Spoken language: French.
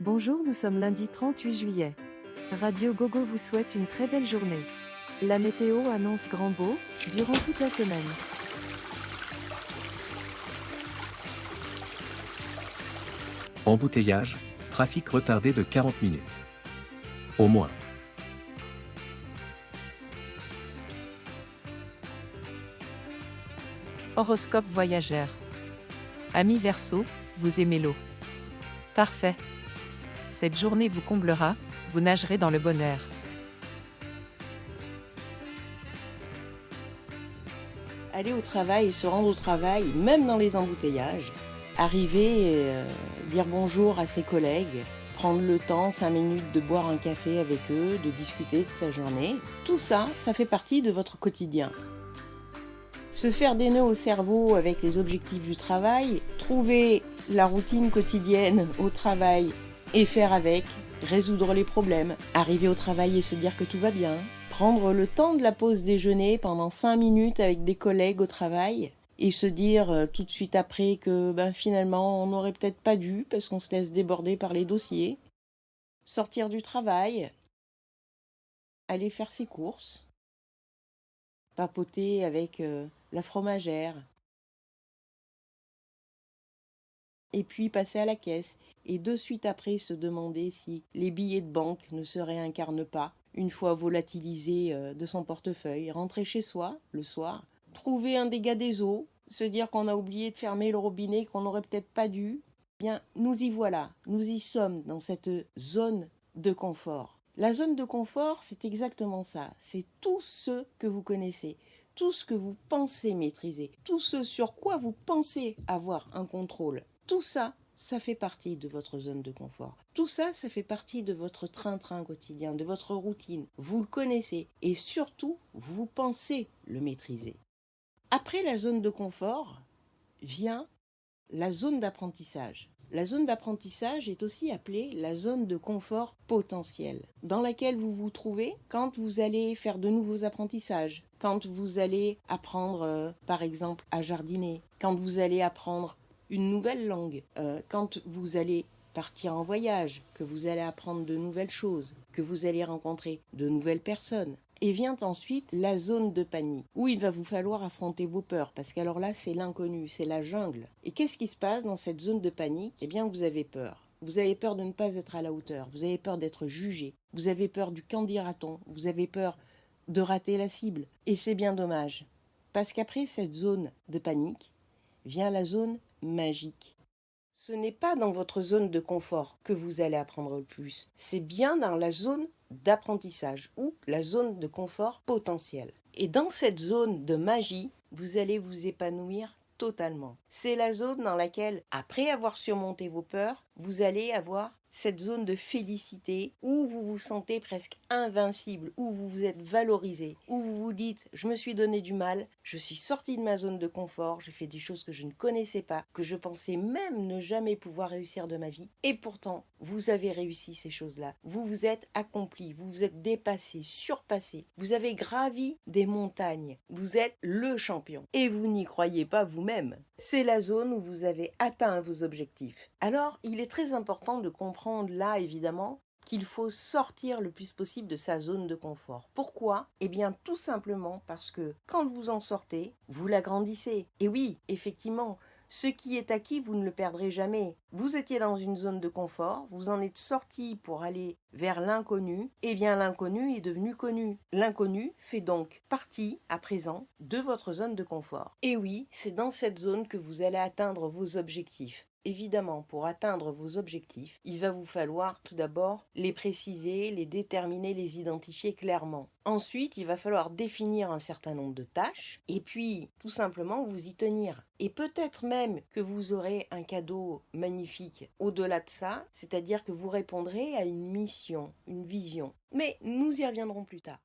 Bonjour, nous sommes lundi 38 juillet. Radio Gogo vous souhaite une très belle journée. La météo annonce grand beau durant toute la semaine. Embouteillage, trafic retardé de 40 minutes. Au moins. Horoscope voyageur. Amis Verseau, vous aimez l'eau. Parfait. Cette journée vous comblera, vous nagerez dans le bonheur. Aller au travail et se rendre au travail, même dans les embouteillages, arriver et dire bonjour à ses collègues, prendre le temps, 5 minutes de boire un café avec eux, de discuter de sa journée, tout ça, ça fait partie de votre quotidien. Se faire des nœuds au cerveau avec les objectifs du travail, trouver la routine quotidienne au travail et faire avec, résoudre les problèmes, arriver au travail et se dire que tout va bien, prendre le temps de la pause déjeuner pendant 5 minutes avec des collègues au travail et se dire tout de suite après que finalement on n'aurait peut-être pas dû parce qu'on se laisse déborder par les dossiers, sortir du travail, aller faire ses courses, papoter avec la fromagère, et puis passer à la caisse, et de suite après se demander si les billets de banque ne se réincarnent pas, une fois volatilisés de son portefeuille, rentrer chez soi, le soir, trouver un dégât des eaux, se dire qu'on a oublié de fermer le robinet, qu'on n'aurait peut-être pas dû. Bien, nous y voilà, nous y sommes dans cette zone de confort. La zone de confort, c'est exactement ça, c'est tout ce que vous connaissez, tout ce que vous pensez maîtriser, tout ce sur quoi vous pensez avoir un contrôle. Tout ça, ça fait partie de votre zone de confort. Tout ça, ça fait partie de votre train-train quotidien, de votre routine. Vous le connaissez et surtout, vous pensez le maîtriser. Après la zone de confort vient la zone d'apprentissage. La zone d'apprentissage est aussi appelée la zone de confort potentiel, dans laquelle vous vous trouvez quand vous allez faire de nouveaux apprentissages, quand vous allez apprendre, par exemple, à jardiner, quand vous allez apprendre une nouvelle langue, quand vous allez partir en voyage, que vous allez apprendre de nouvelles choses, que vous allez rencontrer de nouvelles personnes. Et vient ensuite la zone de panique, où il va vous falloir affronter vos peurs, parce qu'alors là, c'est l'inconnu, c'est la jungle. Et qu'est-ce qui se passe dans cette zone de panique ? Eh bien, vous avez peur. Vous avez peur de ne pas être à la hauteur, vous avez peur d'être jugé, vous avez peur du qu'en dira-t-on, vous avez peur de rater la cible. Et c'est bien dommage, parce qu'après cette zone de panique, vient la zone magique. Ce n'est pas dans votre zone de confort que vous allez apprendre le plus, c'est bien dans la zone d'apprentissage ou la zone de confort potentiel. Et dans cette zone de magie, vous allez vous épanouir totalement. C'est la zone dans laquelle, après avoir surmonté vos peurs, vous allez avoir cette zone de félicité où vous vous sentez presque invincible, où vous vous êtes valorisé, où vous vous dites « je me suis donné du mal, je suis sorti de ma zone de confort, j'ai fait des choses que je ne connaissais pas, que je pensais même ne jamais pouvoir réussir de ma vie, et pourtant, vous avez réussi ces choses-là. Vous vous êtes accompli, vous vous êtes dépassé, surpassé, vous avez gravi des montagnes, vous êtes le champion, et vous n'y croyez pas vous-même. C'est la zone où vous avez atteint vos objectifs. Alors, il est très important de comprendre là, évidemment, qu'il faut sortir le plus possible de sa zone de confort. Pourquoi ? Eh bien, tout simplement parce que quand vous en sortez, vous l'agrandissez. Et oui, effectivement, ce qui est acquis, vous ne le perdrez jamais. Vous étiez dans une zone de confort, vous en êtes sorti pour aller vers l'inconnu, et bien l'inconnu est devenu connu. L'inconnu fait donc partie, à présent, de votre zone de confort. Et oui, c'est dans cette zone que vous allez atteindre vos objectifs. Évidemment, pour atteindre vos objectifs, il va vous falloir tout d'abord les préciser, les déterminer, les identifier clairement. Ensuite, il va falloir définir un certain nombre de tâches et puis tout simplement vous y tenir. Et peut-être même que vous aurez un cadeau magnifique au-delà de ça, c'est-à-dire que vous répondrez à une mission, une vision. Mais nous y reviendrons plus tard.